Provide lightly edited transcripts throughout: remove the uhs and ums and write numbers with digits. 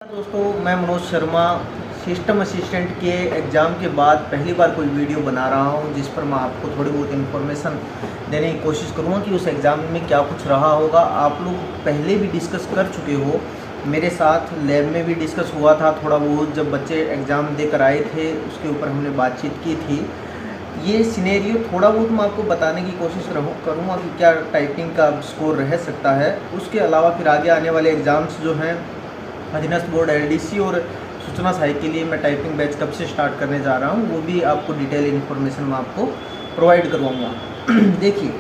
दोस्तों, मैं Manoj Sharma system assistant के एग्ज़ाम के बाद पहली बार कोई वीडियो बना रहा हूं, जिस पर मैं आपको थोड़ी बहुत इन्फॉर्मेशन देने की कोशिश करूंगा कि उस एग्ज़ाम में क्या कुछ रहा होगा। आप लोग पहले भी डिस्कस कर चुके हो, मेरे साथ लैब में भी डिस्कस हुआ था थोड़ा बहुत, जब बच्चे एग्ज़ाम देकर आए थे उसके ऊपर हमने बातचीत की थी। ये सिनेरियो थोड़ा बहुत मैं आपको बताने की कोशिश करूँगा कि क्या टाइपिंग का स्कोर रह सकता है। उसके अलावा फिर आगे आने वाले एग्ज़ाम्स जो हैं अधीनस्थ बोर्ड एलडीसी और सूचना सहायक के लिए मैं टाइपिंग बैच कब से स्टार्ट करने जा रहा हूँ, वो भी आपको डिटेल इन्फॉर्मेशन मैं आपको प्रोवाइड करवाऊँगा। देखिए,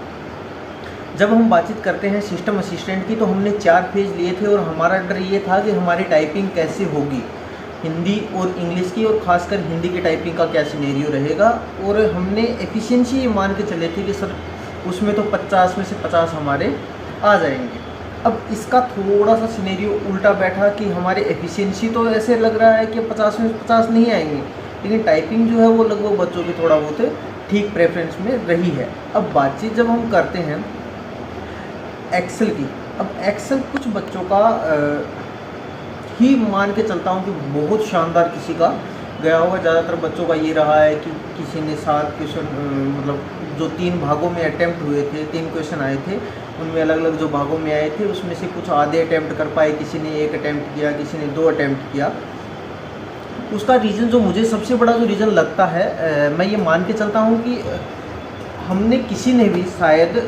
जब हम बातचीत करते हैं सिस्टम असिस्टेंट की तो हमने 4 फेज लिए थे और हमारा डर ये था कि हमारी टाइपिंग कैसे होगी, हिंदी और इंग्लिश की, और ख़ासकर हिंदी की टाइपिंग का क्या सिनेरियो रहेगा। और हमने एफिशिएंसी ये मान के चले थे कि सर उसमें तो 50 में से 50 हमारे आ जाएंगे। अब इसका थोड़ा सा सिनेरियो उल्टा बैठा कि हमारे एफिशिएंसी तो ऐसे लग रहा है कि 50 में 50 नहीं आएंगे, लेकिन टाइपिंग जो है वो लगभग बच्चों की थोड़ा बहुत ठीक प्रेफरेंस में रही है। अब बातचीत जब हम करते हैं एक्सेल की, अब एक्सेल कुछ बच्चों का ही मान के चलता हूँ कि बहुत शानदार किसी का गया होगा। ज़्यादातर बच्चों का ये रहा है कि किसी ने 7 क्वेश्चन मतलब जो 3 भागों में अटैम्प्ट हुए थे, 3 क्वेश्चन आए थे, उनमें अलग अलग जो भागों में आए थे उसमें से कुछ आधे अटैम्प्ट कर पाए, किसी ने 1 अटैम्प्ट किया, किसी ने 2 अटैम्प्ट किया। उसका रीज़न जो मुझे सबसे बड़ा जो रीज़न लगता है, मैं ये मान के चलता हूँ कि हमने किसी ने भी शायद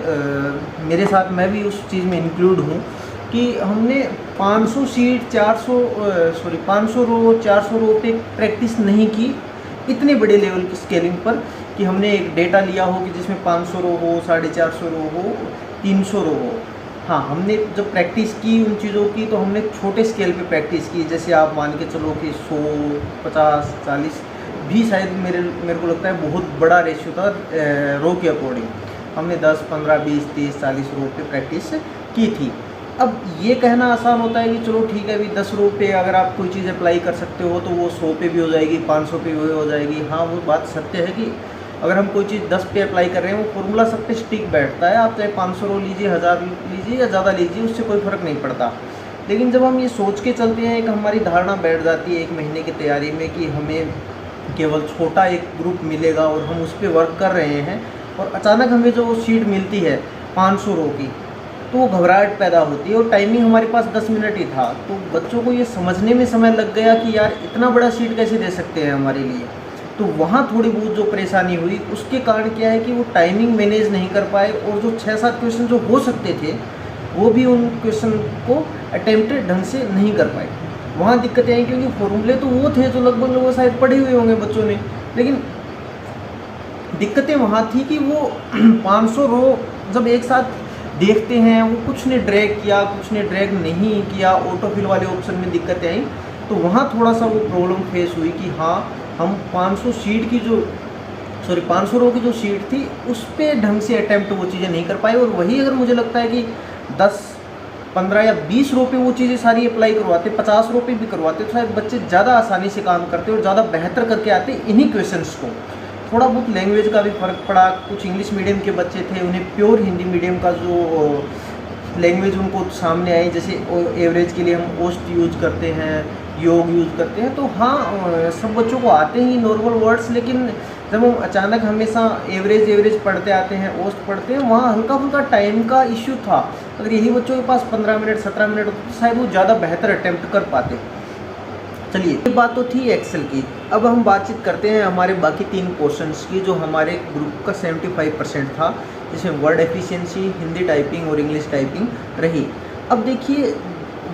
मेरे साथ, मैं भी उस चीज़ में इंक्लूड हूँ कि हमने 500 शीट 500 रो 400 रो पे प्रैक्टिस नहीं की इतने बड़े लेवल की स्केलिंग पर, कि हमने एक डेटा लिया हो कि जिसमें 500 रो हो, 450 रो हो, 300 रो हो। हाँ, हमने जब प्रैक्टिस की उन चीज़ों की तो हमने छोटे स्केल पे प्रैक्टिस की, जैसे आप मान के चलो कि 100, 50, 40 भी शायद मेरे को लगता है बहुत बड़ा रेशियो था रो के अकॉर्डिंग। हमने 10, 15, 20, 30, 40 रो पे प्रैक्टिस की थी। अब ये कहना आसान होता है कि चलो ठीक है, अभी 10 रो पे अगर आप कोई चीज़ अप्लाई कर सकते हो तो वो 100 पे भी हो जाएगी, 500 पे भी हो जाएगी। हाँ, वो बात सत्य है कि अगर हम कोई चीज़ 10 पे अप्लाई कर रहे हैं वो फॉर्मूला सब पे स्टिक बैठता है। आप चाहे 500 रो लीजिए, 1000 लीजिए या ज़्यादा लीजिए, उससे कोई फ़र्क नहीं पड़ता। लेकिन जब हम ये सोच के चलते हैं, एक हमारी धारणा बैठ जाती है 1 महीने की तैयारी में कि हमें केवल छोटा एक ग्रुप मिलेगा और हम उस पर वर्क कर रहे हैं, और अचानक हमें जो शीट मिलती है 500 रो की, तो वो घबराहट पैदा होती है। और टाइमिंग हमारे पास 10 मिनट ही था, तो बच्चों को ये समझने में समय लग गया कि यार इतना बड़ा शीट कैसे दे सकते हैं हमारे लिए। तो वहाँ थोड़ी बहुत जो परेशानी हुई उसके कारण क्या है कि वो टाइमिंग मैनेज नहीं कर पाए, और जो 6-7 क्वेश्चन जो हो सकते थे वो भी उन क्वेश्चन को अटेम्प्टेड ढंग से नहीं कर पाए। वहाँ दिक्कतें आई क्योंकि फॉर्मूले तो वो थे जो लगभग लोग शायद पढ़े हुए होंगे बच्चों ने, लेकिन दिक्कतें वहाँ थी कि वो 500 रो जब एक साथ देखते हैं, वो कुछ ने ड्रैग किया, कुछ ने ड्रैग नहीं किया, ऑटोफिल वाले ऑप्शन में दिक्कतें आई। तो वहाँ थोड़ा सा वो प्रॉब्लम फेस हुई कि हाँ, हम 500 रो की जो शीट थी उस पर ढंग से अटैम्प्ट वो चीज़ें नहीं कर पाए। और वही अगर मुझे लगता है कि 10, 15 या 20 रो पे वो चीज़ें सारी अप्लाई करवाते, 50 रो पे भी करवाते, तो शायद बच्चे ज़्यादा आसानी से काम करते और ज़्यादा बेहतर करके आते इन्हीं क्वेश्चनस को। थोड़ा बहुत लैंग्वेज का भी फ़र्क पड़ा। कुछ इंग्लिश मीडियम के बच्चे थे, उन्हें प्योर हिंदी मीडियम का जो लैंग्वेज उनको सामने आई, जैसे एवरेज के लिए हम ओस्ट यूज़ करते हैं, योग यूज़ करते हैं, तो हाँ सब बच्चों को आते ही नॉर्मल वर्ड्स, लेकिन जब हम अचानक हमेशा एवरेज पढ़ते आते हैं, ओस्ट पढ़ते हैं, वहाँ हल्का फुल्का टाइम का इश्यू था। अगर यही बच्चों के पास 15 मिनट 17 मिनट होते तो शायद वो ज़्यादा बेहतर अटैम्प्ट कर पाते। चलिए, ये बात तो थी एक्सेल की। अब हम बातचीत करते हैं हमारे बाकी 3 क्वेश्चंस की जो हमारे ग्रुप का 75% था, जिसमें वर्ड एफिशिएंसी, हिंदी टाइपिंग और इंग्लिश टाइपिंग रही। अब देखिए,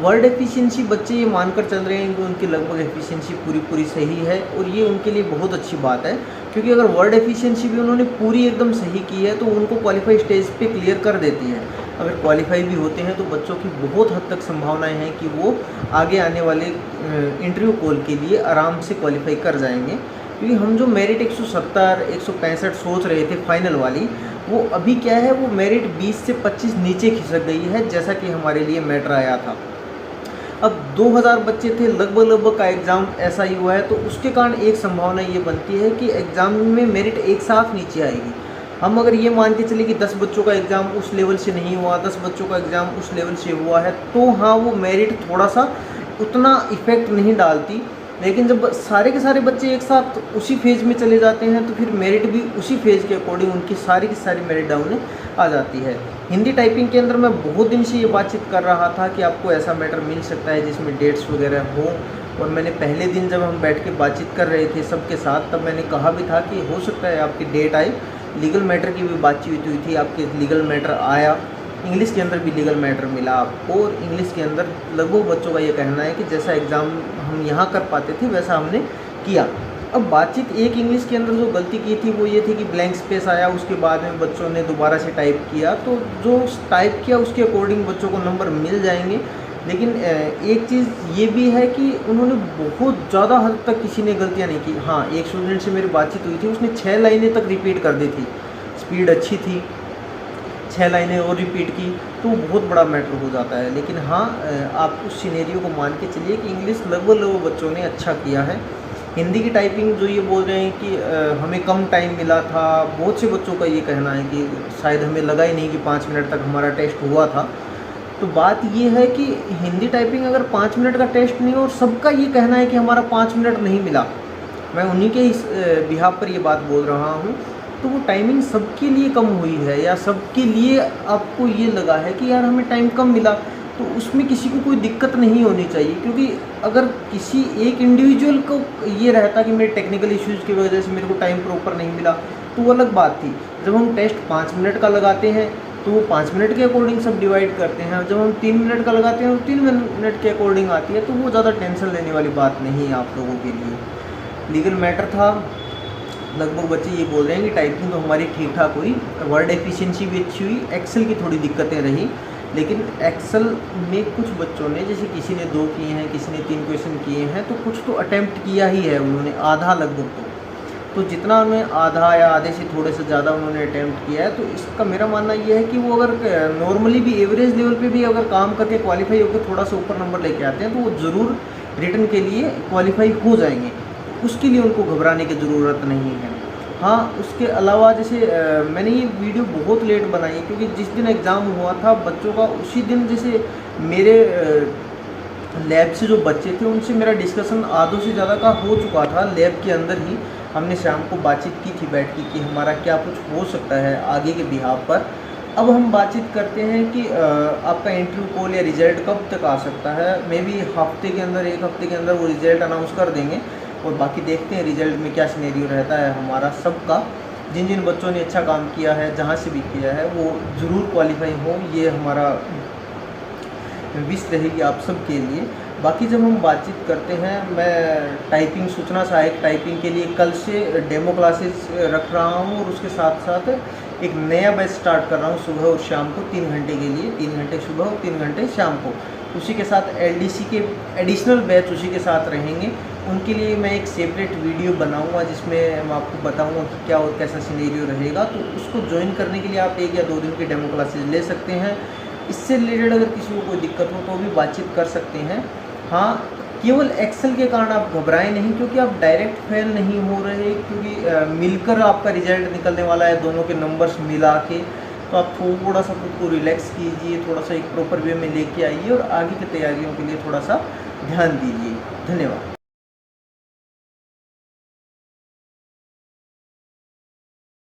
वर्ड एफिशिएंसी बच्चे ये मानकर चल रहे हैं कि उनकी लगभग एफिशिएंसी पूरी सही है, और ये उनके लिए बहुत अच्छी बात है, क्योंकि अगर वर्ड एफिशिएंसी भी उन्होंने पूरी एकदम सही की है तो उनको क्वालिफाई स्टेज पे क्लियर कर देती है। अगर क्वालिफाई भी होते हैं तो बच्चों की बहुत हद तक संभावनाएं हैं कि वो आगे आने वाले इंटरव्यू कॉल के लिए आराम से क्वालिफाई कर जाएंगे। क्योंकि हम जो मेरिट 170, 165 सोच रहे थे फाइनल वाली, वो अभी क्या है, वो मेरिट 20 से 25 नीचे खिसक गई है, जैसा कि हमारे लिए मैटर आया था। अब 2000 बच्चे थे, लगभग का एग्ज़ाम ऐसा ही हुआ है, तो उसके कारण एक संभावना ये बनती है कि एग्ज़ाम में मेरिट एक साथ नीचे आएगी। हम अगर ये मान के चले कि 10 बच्चों का एग्ज़ाम उस लेवल से नहीं हुआ, 10 बच्चों का एग्ज़ाम उस लेवल से हुआ है, तो हाँ वो मेरिट थोड़ा सा उतना इफ़ेक्ट नहीं डालती, लेकिन जब सारे के सारे बच्चे एक साथ उसी फेज़ में चले जाते हैं तो फिर मेरिट भी उसी फेज़ के अकॉर्डिंग उनकी सारी की सारी मेरिट डाउन आ जाती है। हिंदी टाइपिंग के अंदर मैं बहुत दिन से ये बातचीत कर रहा था कि आपको ऐसा मैटर मिल सकता है जिसमें डेट्स वगैरह हो, और मैंने पहले दिन जब हम बैठ के बातचीत कर रहे थे सबके साथ, तब मैंने कहा भी था कि हो सकता है आपकी डेट आई। लीगल मैटर की भी बातचीत हुई थी, आपके लीगल मैटर आया, इंग्लिश के अंदर भी लीगल मैटर मिला आपको, और इंग्लिश के अंदर लगभग बच्चों का ये कहना है कि जैसा एग्ज़ाम हम यहाँ कर पाते थे वैसा हमने किया। अब बातचीत एक इंग्लिश के अंदर जो गलती की थी वो ये थी कि ब्लैंक स्पेस आया, उसके बाद में बच्चों ने दोबारा से टाइप किया, तो जो टाइप किया उसके अकॉर्डिंग बच्चों को नंबर मिल जाएंगे। लेकिन एक चीज़ ये भी है कि उन्होंने बहुत ज़्यादा हद तक किसी ने गलतियाँ नहीं की। हाँ, एक स्टूडेंट से मेरी बातचीत हुई थी, उसने 6 लाइनें तक रिपीट कर दी थी, स्पीड अच्छी थी, 6 लाइनें और रिपीट की, तो बहुत बड़ा मैटर हो जाता है। लेकिन हाँ, आप उस सिनेरियो को मान के चलिए कि इंग्लिश लगभग बच्चों ने अच्छा किया है। हिंदी की टाइपिंग जो ये बोल रहे हैं कि हमें कम टाइम मिला था, बहुत से बच्चों का ये कहना है कि शायद हमें लगा ही नहीं कि 5 मिनट तक हमारा टेस्ट हुआ था। तो बात ये है कि हिंदी टाइपिंग अगर 5 मिनट का टेस्ट नहीं हो, और सबका ये कहना है कि हमारा 5 मिनट नहीं मिला, मैं उन्हीं के इस बिहाफ पर ये बात बोल रहा हूँ, तो वो टाइमिंग सबके लिए कम हुई है, या सबके लिए आपको ये लगा है कि यार हमें टाइम कम मिला, तो उसमें किसी को कोई दिक्कत नहीं होनी चाहिए। क्योंकि अगर किसी एक इंडिविजुअल को ये रहता कि मेरे टेक्निकल इश्यूज़ की वजह से मेरे को टाइम प्रॉपर नहीं मिला, तो वो अलग बात थी। जब हम टेस्ट 5 मिनट का लगाते हैं तो वो 5 मिनट के अकॉर्डिंग सब डिवाइड करते हैं, जब हम 3 मिनट का लगाते हैं तो 3 मिनट के अकॉर्डिंग आती है, तो वो ज़्यादा टेंशन लेने वाली बात नहीं है आप लोगों के लिए। लीगल मैटर था, लगभग बच्चे ये बोल रहे हैं कि टाइपिंग तो हमारी ठीक ठाक हुई, वर्ड एफिशिएंसी भी अच्छी हुई, एक्सेल की थोड़ी दिक्कतें रही। लेकिन एक्सेल में कुछ बच्चों ने, जैसे किसी ने 2 किए हैं, किसी ने 3 क्वेश्चन किए हैं, तो कुछ तो अटेम्प्ट किया ही है उन्होंने, आधा लगभग। तो जितना उन्हें आधा या आधे से थोड़े से ज़्यादा उन्होंने अटेम्प्ट किया है, तो इसका मेरा मानना ये है कि वो अगर नॉर्मली भी एवरेज लेवल पे भी अगर काम करके क्वालिफाई होकर थोड़ा सा ऊपर नंबर लेके आते हैं, तो वो ज़रूर रिटन के लिए क्वालिफाई हो जाएंगे। उसके लिए उनको घबराने की ज़रूरत नहीं है। हाँ, उसके अलावा जैसे मैंने ये वीडियो बहुत लेट बनाई है, क्योंकि जिस दिन एग्ज़ाम हुआ था बच्चों का, उसी दिन जैसे मेरे लैब से जो बच्चे थे उनसे मेरा डिस्कशन आधों से ज़्यादा का हो चुका था। लैब के अंदर ही हमने शाम को बातचीत की थी बैठ के कि हमारा क्या कुछ हो सकता है आगे के बिहाफ पर। अब हम बातचीत करते हैं कि आपका इंटरव्यू कॉल या रिज़ल्ट कब तक आ सकता है। मे बी हफ्ते के अंदर, 1 हफ्ते के अंदर वो रिज़ल्ट अनाउंस कर देंगे, और बाकी देखते हैं रिज़ल्ट में क्या सिनेरियो रहता है हमारा सबका। जिन जिन बच्चों ने अच्छा काम किया है, जहाँ से भी किया है, वो ज़रूर क्वालिफाई हो, ये हमारा विश रहेगी आप सब के लिए। बाकी जब हम बातचीत करते हैं, मैं टाइपिंग सूचना सहायक टाइपिंग के लिए कल से डेमो क्लासेस रख रहा हूँ, और उसके साथ साथ एक नया बैच स्टार्ट कर रहा हूँ सुबह और शाम को 3 घंटे के लिए, 3 घंटे सुबह और 3 घंटे शाम को। उसी के साथ एलडीसी के एडिशनल बैच उसी के साथ रहेंगे। उनके लिए मैं एक सेपरेट वीडियो बनाऊंगा जिसमें मैं आपको बताऊंगा कि क्या और कैसा सिनेरियो रहेगा। तो उसको ज्वाइन करने के लिए आप 1 या 2 दिन की डेमो क्लासेस ले सकते हैं। इससे रिलेटेड अगर किसी को कोई दिक्कत हो तो भी बातचीत कर सकते हैं। हाँ, केवल एक्सेल के कारण आप घबराएं नहीं, क्योंकि आप डायरेक्ट फेल नहीं हो रहे, क्योंकि मिलकर आपका रिजल्ट निकलने वाला है, दोनों के नंबर्स मिला के। तो आप थोड़ा सा खुद को रिलैक्स कीजिए, थोड़ा सा एक प्रॉपर वे में लेके आइए, और आगे की तैयारियों के लिए थोड़ा सा ध्यान दीजिए। धन्यवाद।